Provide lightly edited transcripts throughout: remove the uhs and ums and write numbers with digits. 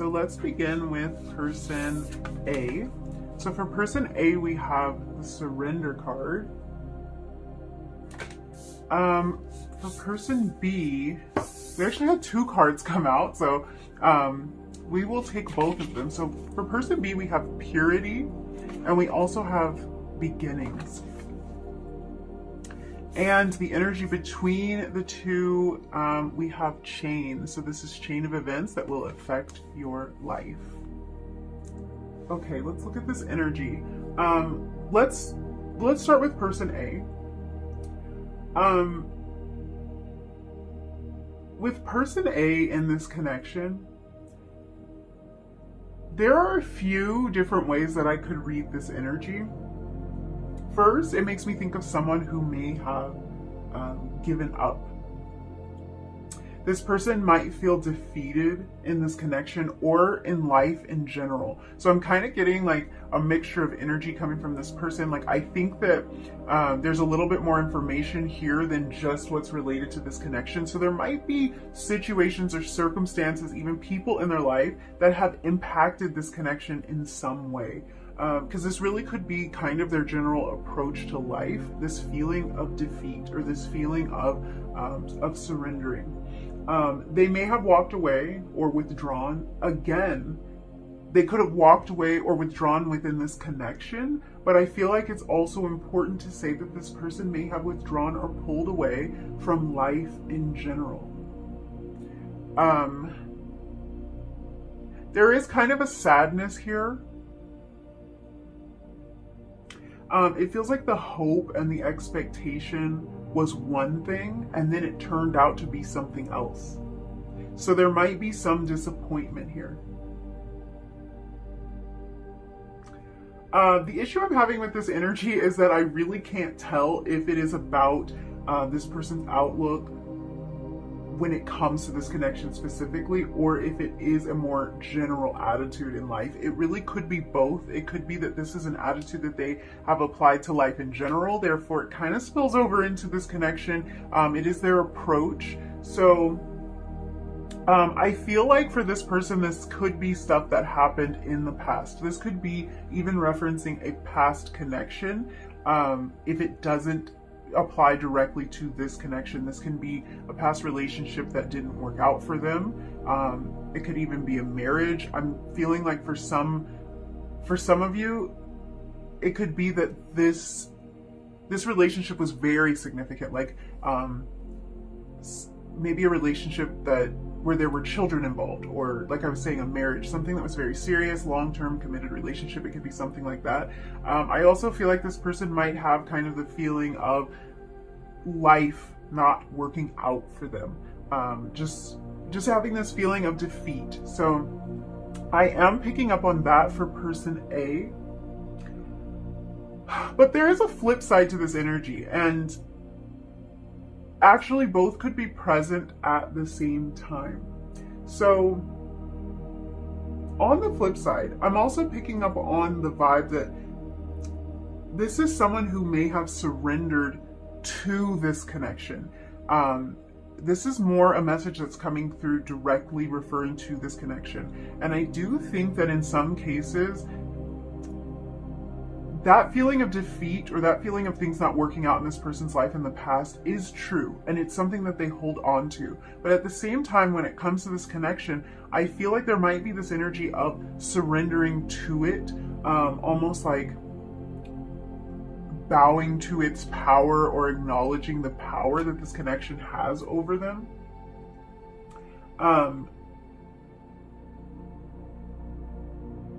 so let's begin with person A. So for person A, we have the surrender card. For person B, we actually had two cards come out, so we will take both of them. So for person B, we have purity, and we also have beginnings. And the energy between the two, we have chain. So this is chain of events that will affect your life. Okay, let's look at this energy. Let's start with person A. With person A in this connection, there are a few different ways that I could read this energy. First, it makes me think of someone who may have given up. This person might feel defeated in this connection or in life in general. So I'm kind of getting like a mixture of energy coming from this person. Like I think that there's a little bit more information here than just what's related to this connection. So there might be situations or circumstances, even people in their life that have impacted this connection in some way. Because this really could be kind of their general approach to life, this feeling of defeat or this feeling of surrendering. They may have walked away or withdrawn. Again, they could have walked away or withdrawn within this connection, but I feel like it's also important to say that this person may have withdrawn or pulled away from life in general. There is kind of a sadness here. It feels like the hope and the expectation was one thing, and then it turned out to be something else. So there might be some disappointment here. The issue I'm having with this energy is that I really can't tell if it is about this person's outlook when it comes to this connection specifically, or if it is a more general attitude in life. It really could be both. It could be that this is an attitude that they have applied to life in general, therefore it kind of spills over into this connection. It is their approach. So I feel like for this person, this could be stuff that happened in the past. This could be even referencing a past connection. If it doesn't apply directly to this connection, this can be a past relationship that didn't work out for them. It could even be a marriage. I'm feeling like for some of you, it could be that this relationship was very significant, like maybe a relationship where there were children involved, or like I was saying, a marriage, something that was very serious, long-term committed relationship. It could be something like that. I also feel like this person might have kind of the feeling of life not working out for them. Just having this feeling of defeat. So I am picking up on that for person A. But there is a flip side to this energy, and actually both could be present at the same time. So on the flip side, I'm also picking up on the vibe that this is someone who may have surrendered to this connection. This is more a message that's coming through directly referring to this connection. And I do think that in some cases, that feeling of defeat or that feeling of things not working out in this person's life in the past is true, and it's something that they hold on to. But at the same time, when it comes to this connection, I feel like there might be this energy of surrendering to it, almost like bowing to its power or acknowledging the power that this connection has over them.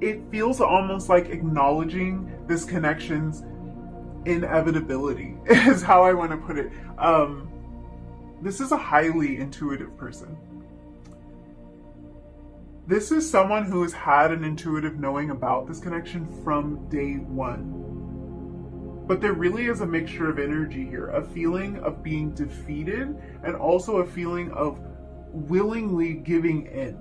It feels almost like acknowledging this connection's inevitability is how I want to put it. This is a highly intuitive person. This is someone who has had an intuitive knowing about this connection from day one. But there really is a mixture of energy here, a feeling of being defeated and also a feeling of willingly giving in.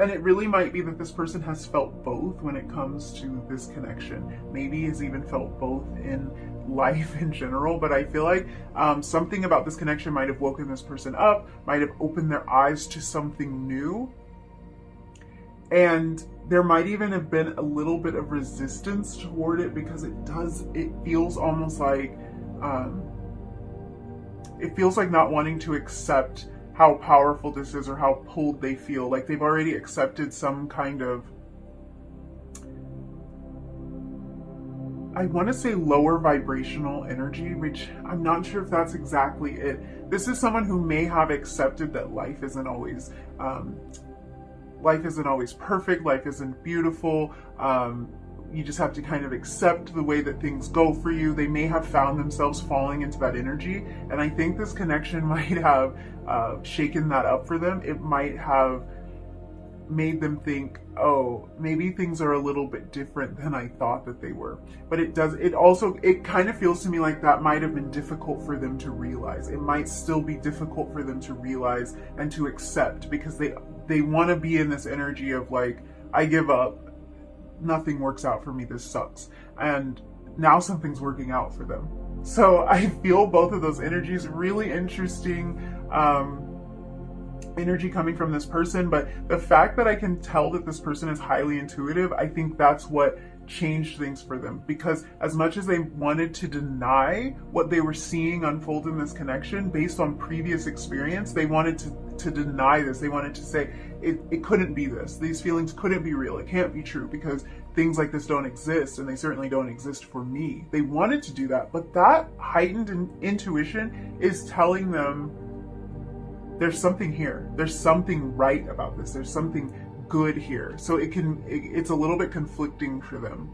And it really might be that this person has felt both when it comes to this connection. Maybe has even felt both in life in general, but I feel like something about this connection might have woken this person up, might have opened their eyes to something new. And there might even have been a little bit of resistance toward it, because it feels almost like, it feels like not wanting to accept how powerful this is or how pulled they feel. Like they've already accepted some kind of, I want to say lower vibrational energy, which I'm not sure if that's exactly it. This is someone who may have accepted that life isn't always perfect, life isn't beautiful. You just have to kind of accept the way that things go for you. They may have found themselves falling into that energy. And I think this connection might have shaken that up for them. It might have made them think, oh, maybe things are a little bit different than I thought that they were. But it kind of feels to me like that might have been difficult for them to realize. It might still be difficult for them to realize and to accept, because they want to be in this energy of like, I give up, nothing works out for me, this sucks. And now something's working out for them. So I feel both of those energies. Really interesting energy coming from this person. But the fact that I can tell that this person is highly intuitive, I think that's what changed things for them. Because as much as they wanted to deny what they were seeing unfold in this connection based on previous experience, they wanted to deny this. They wanted to say it couldn't be this. These feelings couldn't be real. It can't be true, because things like this don't exist, and they certainly don't exist for me. They wanted to do that, but that heightened intuition is telling them there's something here. There's something right about this. There's something good here. So it's a little bit conflicting for them.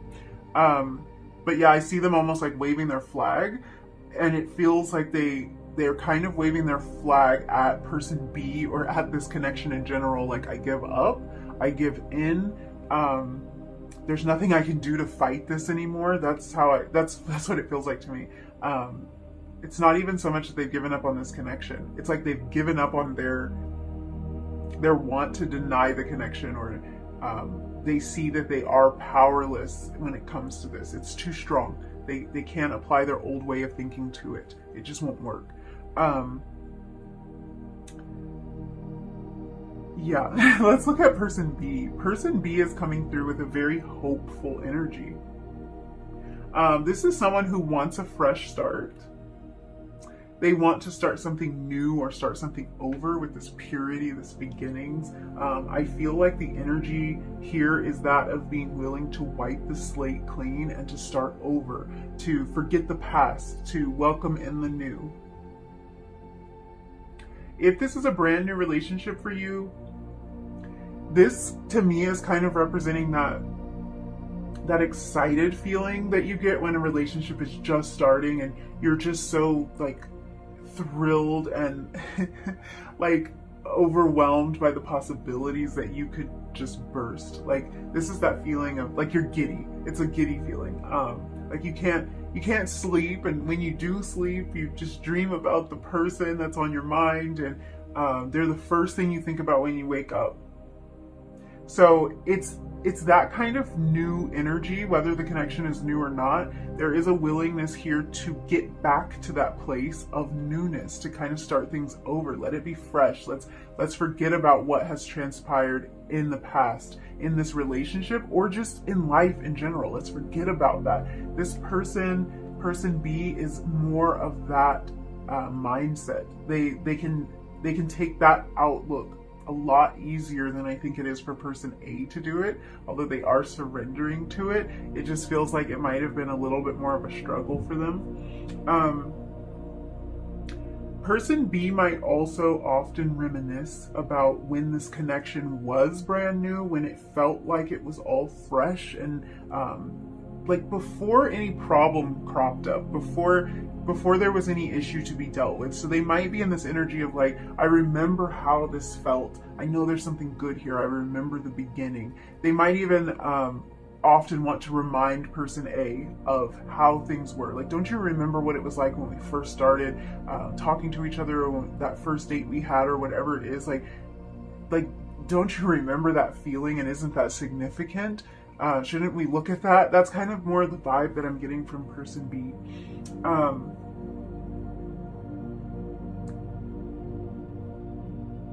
But yeah, I see them almost like waving their flag, and it feels like they're kind of waving their flag at person B, or at this connection in general. Like, I give up, I give in. There's nothing I can do to fight this anymore. That's what it feels like to me. It's not even so much that they've given up on this connection. It's like they've given up on their want to deny the connection, or they see that they are powerless when it comes to this. It's too strong. They can't apply their old way of thinking to it. It just won't work. Yeah, let's look at person B. Person B is coming through with a very hopeful energy. This is someone who wants a fresh start. They want to start something new or start something over with this purity, this beginnings. I feel like the energy here is that of being willing to wipe the slate clean and to start over, to forget the past, to welcome in the new. If this is a brand new relationship for you, this to me is kind of representing that excited feeling that you get when a relationship is just starting and you're just so like thrilled and like overwhelmed by the possibilities that you could just burst. Like, this is that feeling of like you're giddy. It's a giddy feeling. Like you can't sleep, and when you do sleep, you just dream about the person that's on your mind, and they're the first thing you think about when you wake up. So it's that kind of new energy, whether the connection is new or not. There is a willingness here to get back to that place of newness, to kind of start things over. Let it be fresh. Let's forget about what has transpired in the past, in this relationship, or just in life in general. Let's forget about that. This person B is more of that mindset. They can take that outlook a lot easier than I think it is for person A to do it. Although they are surrendering to it, it just feels like it might have been a little bit more of a struggle for them. Person B might also often reminisce about when this connection was brand new, when it felt like it was all fresh, and like before any problem cropped up, before there was any issue to be dealt with. So they might be in this energy of like, I remember how this felt. I know there's something good here. I remember the beginning. They might even often want to remind person A of how things were. Like, don't you remember what it was like when we first started talking to each other, or that first date we had, or whatever it is? Like don't you remember that feeling, and isn't that significant? Shouldn't we look at that? That's kind of more the vibe that I'm getting from person B.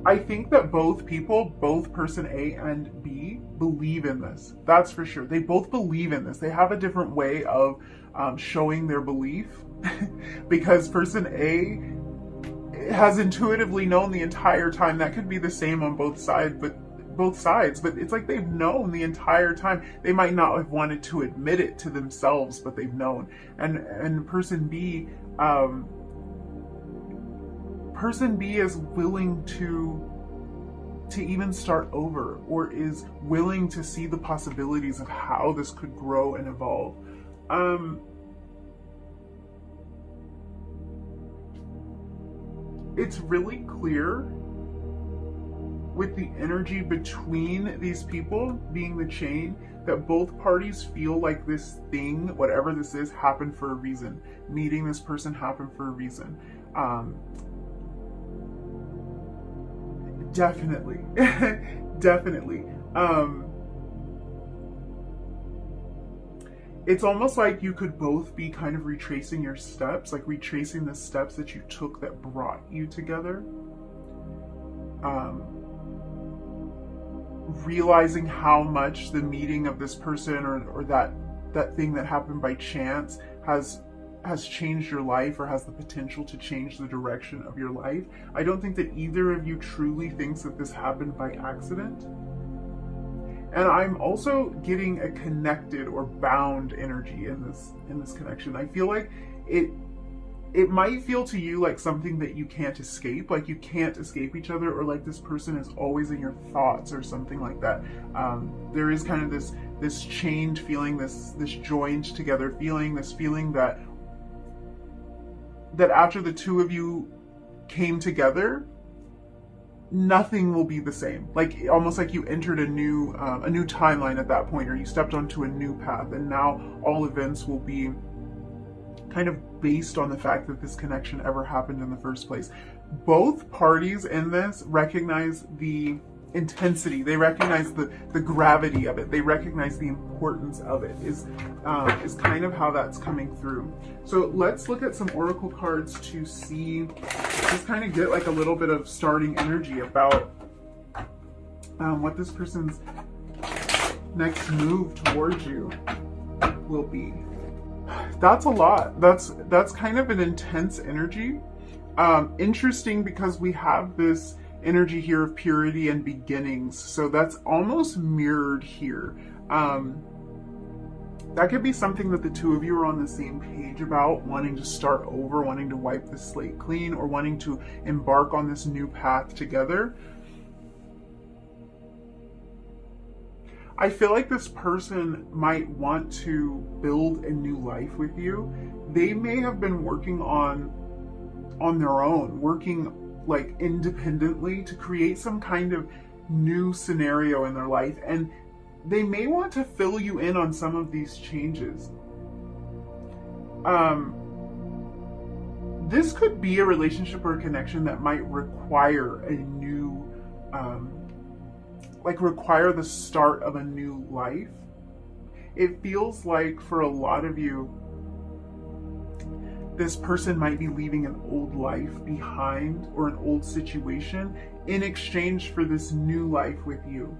I think that both people, both person A and B, believe in this. That's for sure. They both believe in this. They have a different way of showing their belief because person A has intuitively known the entire time. That could be the same on both sides, but it's like they've known the entire time. They might not have wanted to admit it to themselves, but they've known. And person B is willing to even start over, or is willing to see the possibilities of how this could grow and evolve. It's really clear with the energy between these people being the chain that both parties feel like this thing, whatever this is, happened for a reason. Meeting this person happened for a reason. Definitely. Definitely. It's almost like you could both be kind of retracing your steps, like retracing the steps that you took that brought you together. Realizing how much the meeting of this person or that thing that happened by chance has changed your life, or has the potential to change the direction of your life. I don't think that either of you truly thinks that this happened by accident. And I'm also getting a connected or bound energy in this connection. I feel like it might feel to you like something that you can't escape, like you can't escape each other, or like this person is always in your thoughts or something like that. There is kind of this chained feeling, this joined together feeling, this feeling that after the two of you came together, nothing will be the same. Like almost like you entered a new timeline at that point, or you stepped onto a new path, and now all events will be kind of based on the fact that this connection ever happened in the first place. Both parties in this recognize the intensity. They recognize the gravity of it. They recognize the importance of it, is kind of how that's coming through. So let's look at some oracle cards to see, just kind of get like a little bit of starting energy about what this person's next move towards you will be. That's a lot. That's kind of an intense energy. Interesting because we have this energy here of purity and beginnings, so that's almost mirrored here. That could be something that the two of you are on the same page about, wanting to start over, wanting to wipe the slate clean, or wanting to embark on this new path together. I feel like this person might want to build a new life with you. They may have been working on their own, working like independently to create some kind of new scenario in their life, and they may want to fill you in on some of these changes. This could be a relationship or a connection that might require a new require the start of a new life. It feels like for a lot of you, this person might be leaving an old life behind, or an old situation, in exchange for this new life with you.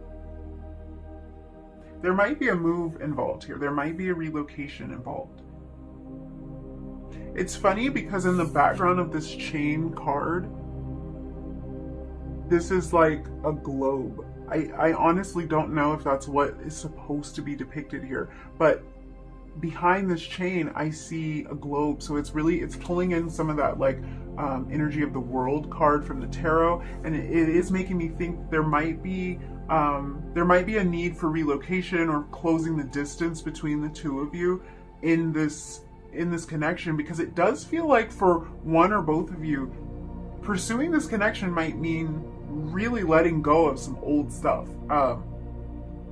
There might be a move involved here. There might be a relocation involved. It's funny because in the background of this chain card, this is like a globe. I honestly don't know if that's what is supposed to be depicted here, but behind this chain I see a globe, so it's pulling in some of that like energy of the World card from the tarot, and it is making me think there might be a need for relocation or closing the distance between the two of you in this connection, because it does feel like for one or both of you, pursuing this connection might mean really letting go of some old stuff,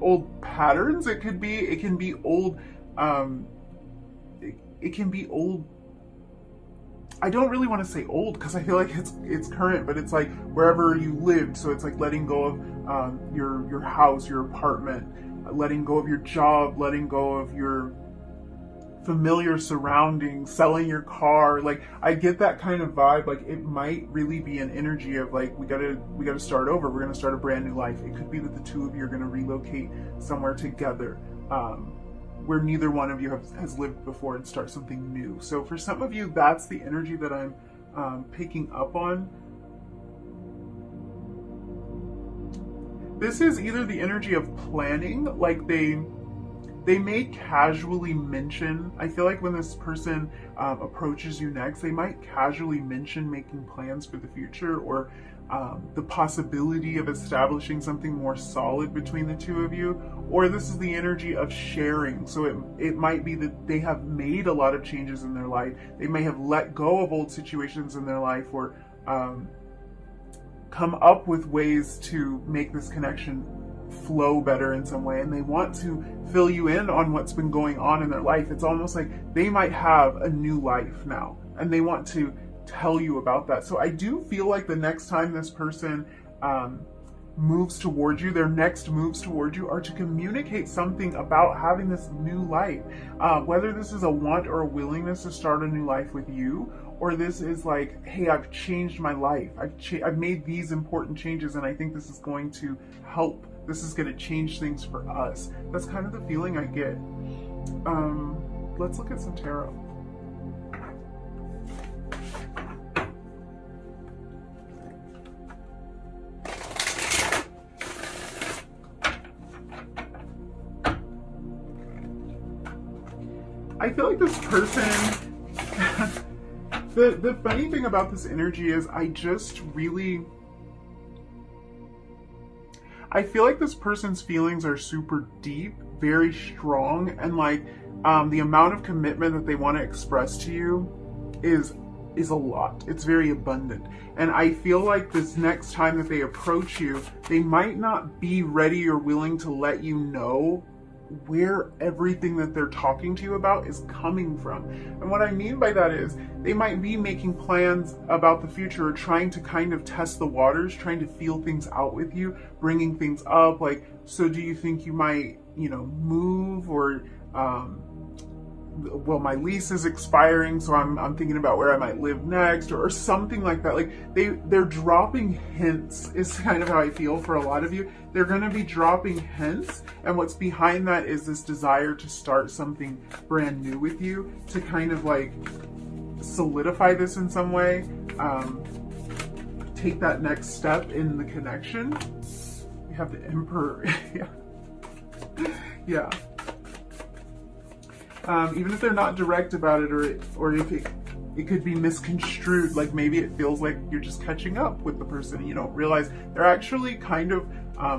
old patterns. It can be old I don't really want to say old because I feel like it's current, but it's like wherever you lived. So it's like letting go of your house, your apartment, letting go of your job, letting go of your familiar surroundings, selling your car. Like, I get that kind of vibe. Like, it might really be an energy of like, we gotta start over. We're gonna start a brand new life. It could be that the two of you are gonna relocate somewhere together, where neither one of you has lived before, and start something new. So for some of you, that's the energy that I'm picking up on. This is either the energy of planning, like they may casually mention, I feel like when this person approaches you next, they might casually mention making plans for the future, or the possibility of establishing something more solid between the two of you. Or this is the energy of sharing. So it might be that they have made a lot of changes in their life. They may have let go of old situations in their life, or come up with ways to make this connection flow better in some way, and they want to fill you in on what's been going on in their life. It's almost like they might have a new life now, and they want to tell you about that. So I do feel like the next time this person moves towards you, their next moves towards you are to communicate something about having this new life. Whether this is a want or a willingness to start a new life with you, or this is like, hey, I've changed my life. I've made these important changes, and I think this is going to help. This is going to change things for us. That's kind of the feeling I get. Let's look at some tarot. I feel like this person, the funny thing about this energy is I feel like this person's feelings are super deep, very strong, and like the amount of commitment that they want to express to you is a lot. It's very abundant. And I feel like this next time that they approach you, they might not be ready or willing to let you know where everything that they're talking to you about is coming from. And what I mean by that is they might be making plans about the future, or trying to kind of test the waters, trying to feel things out with you, bringing things up like, so do you think you might, move, or well, my lease is expiring, so I'm thinking about where I might live next, or something like that. Like they're dropping hints is kind of how I feel for a lot of you. They're going to be dropping hints, and what's behind that is this desire to start something brand new with you, to kind of like solidify this in some way, take that next step in the connection. You have the Emperor. Yeah. Even if they're not direct about it, or if it could be misconstrued, like maybe it feels like you're just catching up with the person and you don't realize they're actually kind of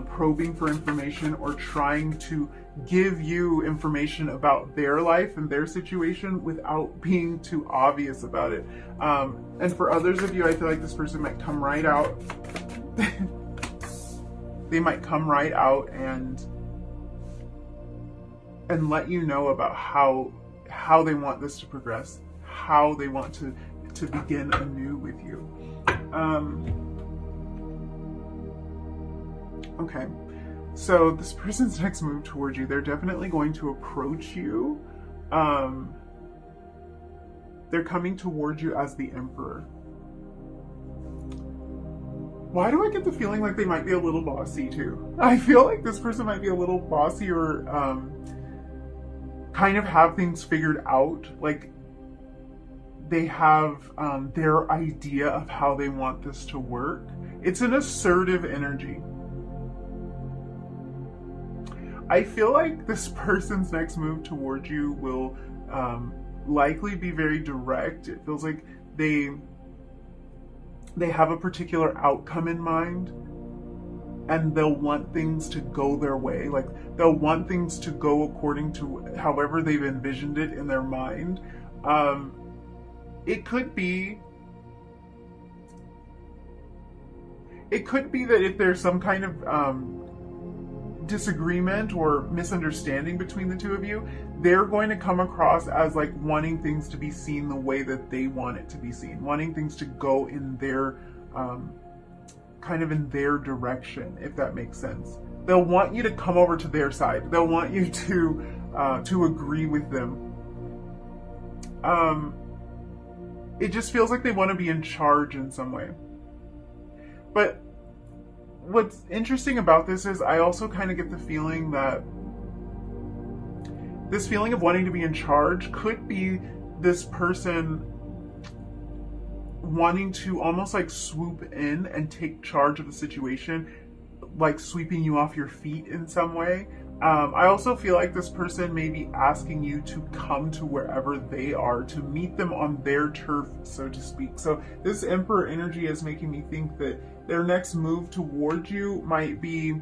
probing for information, or trying to give you information about their life and their situation without being too obvious about it. And for others of you, I feel like this person might come right out. They might come right out and let you know about how they want this to progress, how they want to begin anew with you. Okay, so this person's next move towards you, they're definitely going to approach you. They're coming towards you as the Emperor. Why do I get the feeling like they might be a little bossy too? I feel like this person might be a little bossy, or kind of have things figured out. Like they have their idea of how they want this to work. It's an assertive energy. I feel like this person's next move towards you will likely be very direct. It feels like they have a particular outcome in mind, and they'll want things to go their way. Like they'll want things to go according to however they've envisioned it in their mind. It could be that if there's some kind of disagreement or misunderstanding between the two of you, they're going to come across as like wanting things to be seen the way that they want it to be seen, wanting things to go in their kind of in their direction, if that makes sense. They'll want you to come over to their side. They'll want you to agree with them. It just feels like they want to be in charge in some way. But what's interesting about this is I also kind of get the feeling that this feeling of wanting to be in charge could be this person wanting to almost like swoop in and take charge of the situation, like sweeping you off your feet in some way. I also feel like this person may be asking you to come to wherever they are, to meet them on their turf, so to speak. So this Emperor energy is making me think that their next move towards you might be,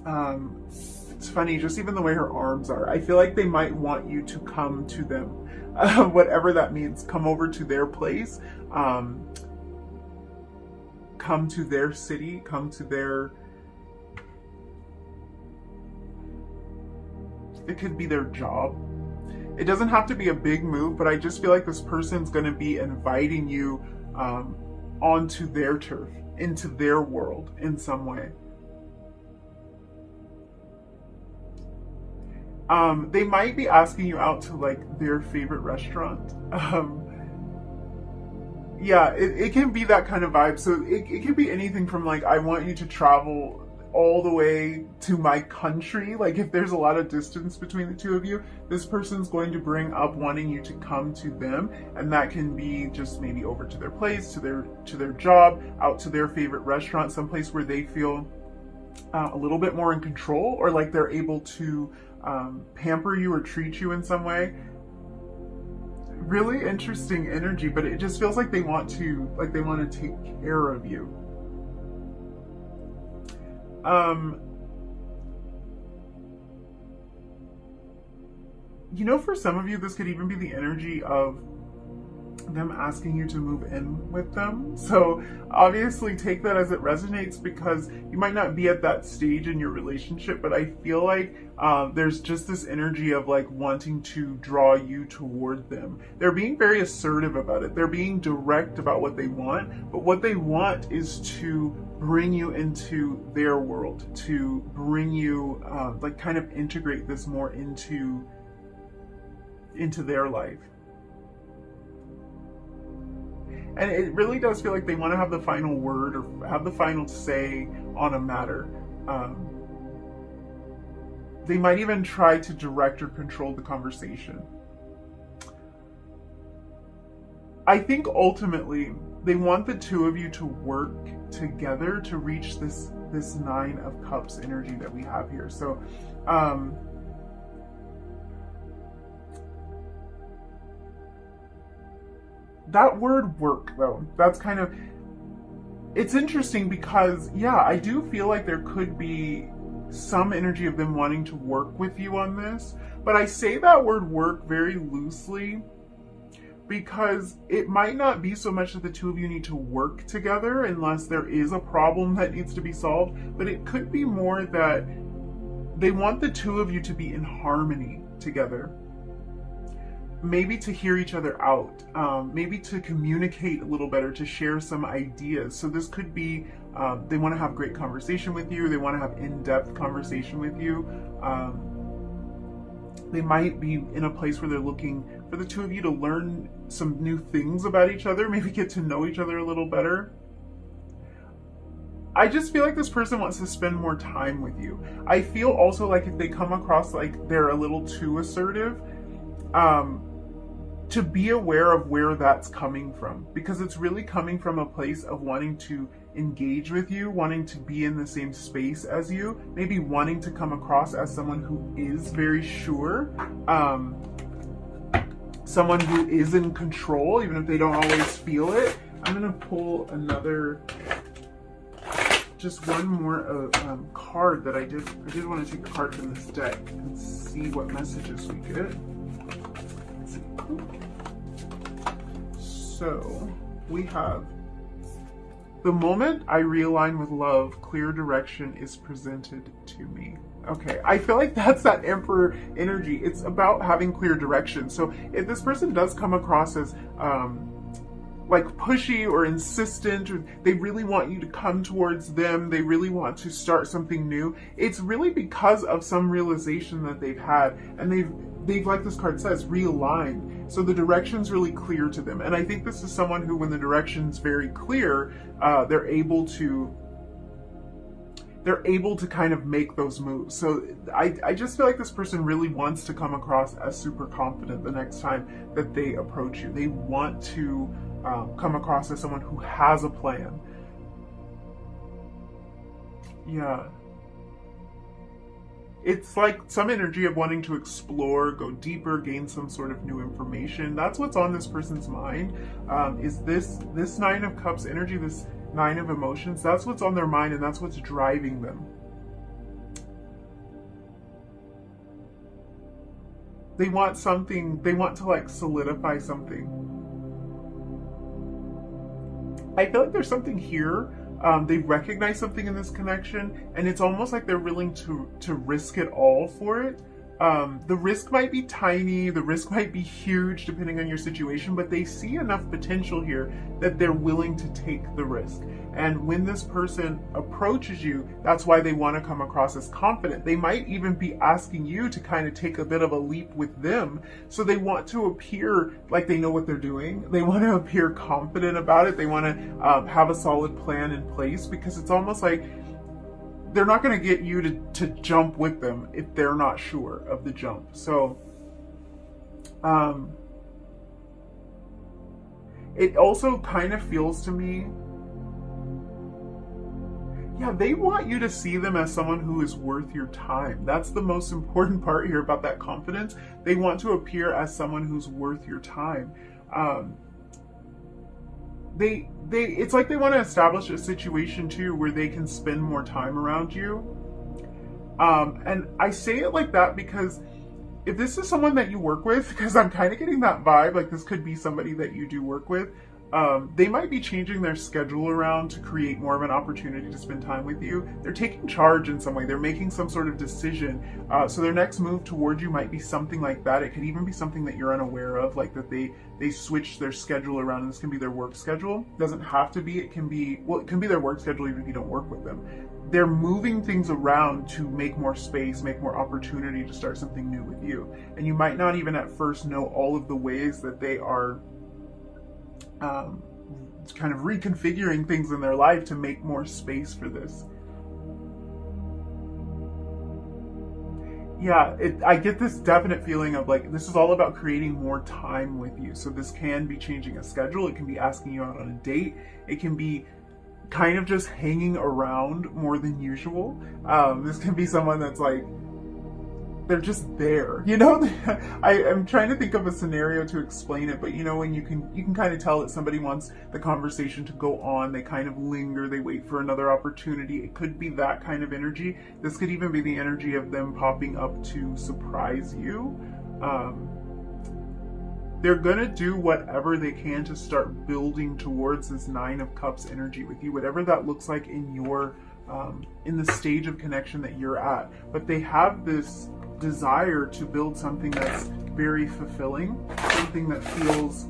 it's funny, just even the way her arms are. I feel like they might want you to come to them, whatever that means. Come over to their place, come to their city, come to their... It could be their job. It doesn't have to be a big move, but I just feel like this person's going to be inviting you onto their turf, into their world in some way. They might be asking you out to like their favorite restaurant. Yeah, it can be that kind of vibe. So it can be anything from like, I want you to travel all the way to my country. Like if there's a lot of distance between the two of you, this person's going to bring up wanting you to come to them, and that can be just maybe over to their place, to their job, out to their favorite restaurant, someplace where they feel a little bit more in control, or like they're able to pamper you or treat you in some way. Really interesting energy, but it just feels like they want to take care of you. You know, for some of you, this could even be the energy of them asking you to move in with them. So obviously take that as it resonates, because you might not be at that stage in your relationship, but I feel like there's just this energy of like wanting to draw you toward them. They're being very assertive about it. They're being direct about what they want, but what they want is to bring you into their world, to bring you like kind of integrate this more into their life. And it really does feel like they want to have the final word or have the final say on a matter. They might even try to direct or control the conversation. I think ultimately they want the two of you to work together to reach this Nine of Cups energy that we have here. So that word work, though, that's kind of, it's interesting because, yeah, I do feel like there could be some energy of them wanting to work with you on this, but I say that word work very loosely because it might not be so much that the two of you need to work together unless there is a problem that needs to be solved, but it could be more that they want the two of you to be in harmony together. Maybe to hear each other out, maybe to communicate a little better, to share some ideas. So this could be, they want to have great conversation with you, they want to have in-depth conversation with you. They might be in a place where they're looking for the two of you to learn some new things about each other, maybe get to know each other a little better. I just feel like this person wants to spend more time with you. I feel also like if they come across like they're a little too assertive, to be aware of where that's coming from, because it's really coming from a place of wanting to engage with you, wanting to be in the same space as you, maybe wanting to come across as someone who is very sure, someone who is in control, even if they don't always feel it. I'm gonna pull another, just one more card that I did want to take a card from this deck and see what messages we get. So we have The moment I realign with love, clear direction is presented to me. Okay, I feel like that's that Emperor energy. It's about having clear direction. So if this person does come across as like pushy or insistent, or they really want you to come towards them, they really want to start something new, it's really because of some realization that they've had, and they've, like this card says, realigned. So the direction's really clear to them. And I think this is someone who, when the direction's very clear, they're able to kind of make those moves. So I just feel like this person really wants to come across as super confident the next time that they approach you. They want to come across as someone who has a plan. Yeah. It's like some energy of wanting to explore, go deeper, gain some sort of new information. That's what's on this person's mind. Is this Nine of Cups energy, this Nine of Emotions? That's what's on their mind, and that's what's driving them. They want something, they want to like solidify something. I feel like there's something here. They recognize something in this connection, and it's almost like they're willing to risk it all for it. The risk might be tiny, the risk might be huge depending on your situation, but they see enough potential here that they're willing to take the risk. And when this person approaches you, that's why they want to come across as confident. They might even be asking you to kind of take a bit of a leap with them. So they want to appear like they know what they're doing. They want to appear confident about it. They want to have a solid plan in place, because it's almost like they're not going to get you to jump with them if they're not sure of the jump. So it also kind of feels to me, yeah, they want you to see them as someone who is worth your time. That's the most important part here about that confidence. They want to appear as someone who's worth your time. It's like they want to establish a situation too where they can spend more time around you. And I say it like that because if this is someone that you work with, because I'm kind of getting that vibe, like this could be somebody that you do work with, they might be changing their schedule around to create more of an opportunity to spend time with you. They're taking charge in some way. They're making some sort of decision. So their next move towards you might be something like that. It could even be something that you're unaware of, like that they switch their schedule around, and this can be their work schedule. It doesn't have to be. It can be their work schedule even if you don't work with them. They're moving things around to make more space, make more opportunity to start something new with you. And you might not even at first know all of the ways that they are kind of reconfiguring things in their life to make more space for this. Yeah, I get this definite feeling of like, this is all about creating more time with you. So this can be changing a schedule. It can be asking you out on a date. It can be kind of just hanging around more than usual. This can be someone that's like, they're just there, you know. I'm trying to think of a scenario to explain it, but you know, when you can kind of tell that somebody wants the conversation to go on, they kind of linger, they wait for another opportunity. It could be that kind of energy. This could even be the energy of them popping up to surprise you. They're gonna do whatever they can to start building towards this Nine of Cups energy with you, whatever that looks like in your in the stage of connection that you're at. But they have this desire to build something that's very fulfilling, something that feels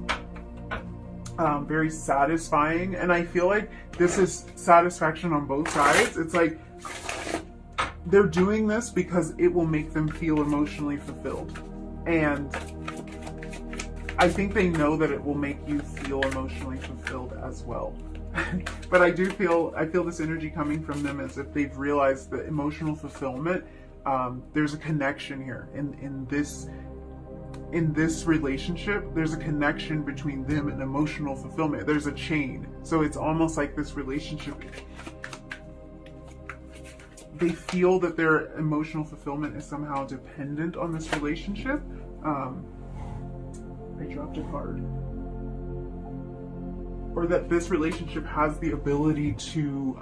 very satisfying. And I feel like this is satisfaction on both sides. It's like they're doing this because it will make them feel emotionally fulfilled. And I think they know that it will make you feel emotionally fulfilled as well. But I feel this energy coming from them as if they've realized that emotional fulfillment, there's a connection here in this relationship. There's a connection between them and emotional fulfillment. There's a chain. So it's almost like this relationship, they feel that their emotional fulfillment is somehow dependent on this relationship. I dropped a card. Or that this relationship has the ability to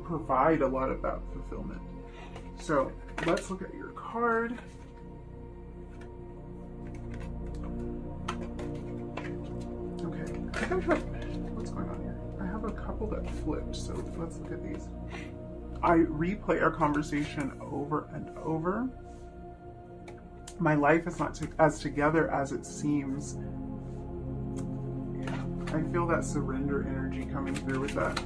provide a lot of that fulfillment. So let's look at your card. Okay, I think I have, what's going on here? I have have a couple that flipped, so let's look at these. I replay our conversation over and over. My life is not as together as it seems. Yeah, I feel that surrender energy coming through with that.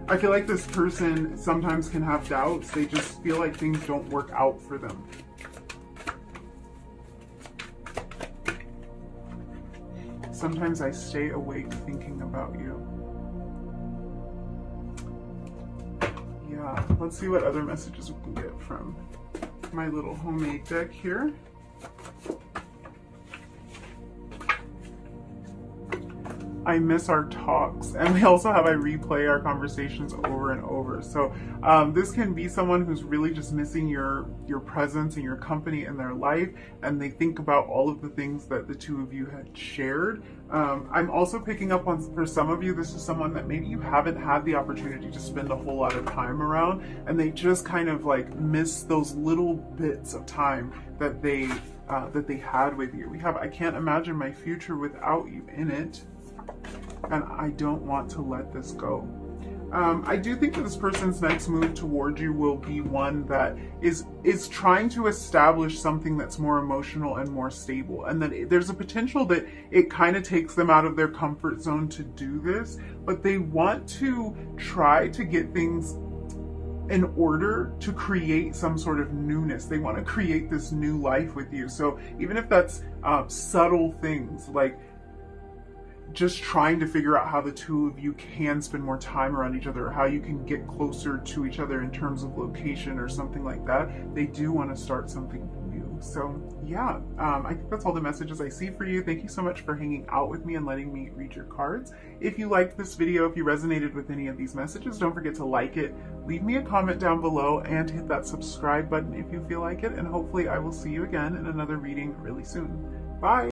I feel like this person sometimes can have doubts. They just feel like things don't work out for them. Sometimes I stay awake thinking about you. Yeah, let's see what other messages we can get from my little homemade deck here. I miss our talks, and we also have I replay our conversations over and over. So this can be someone who's really just missing your presence and your company in their life, and they think about all of the things that the two of you had shared. I'm also picking up on, for some of you, this is someone that maybe you haven't had the opportunity to spend a whole lot of time around, and they just kind of like miss those little bits of time that they had with you. We have I can't imagine my future without you in it. And I don't want to let this go. I do think that this person's next move toward you will be one that is trying to establish something that's more emotional and more stable. And that there's a potential that it kind of takes them out of their comfort zone to do this, but they want to try to get things in order to create some sort of newness. They want to create this new life with you. So even if that's subtle things like just trying to figure out how the two of you can spend more time around each other, or how you can get closer to each other in terms of location or something like that, they do want to start something new. So yeah, I think that's all the messages I see for you. Thank you so much for hanging out with me and letting me read your cards. If you liked this video, if you resonated with any of these messages, don't forget to like it, leave me a comment down below, and hit that subscribe button if you feel like it. And hopefully I will see you again in another reading really soon. Bye!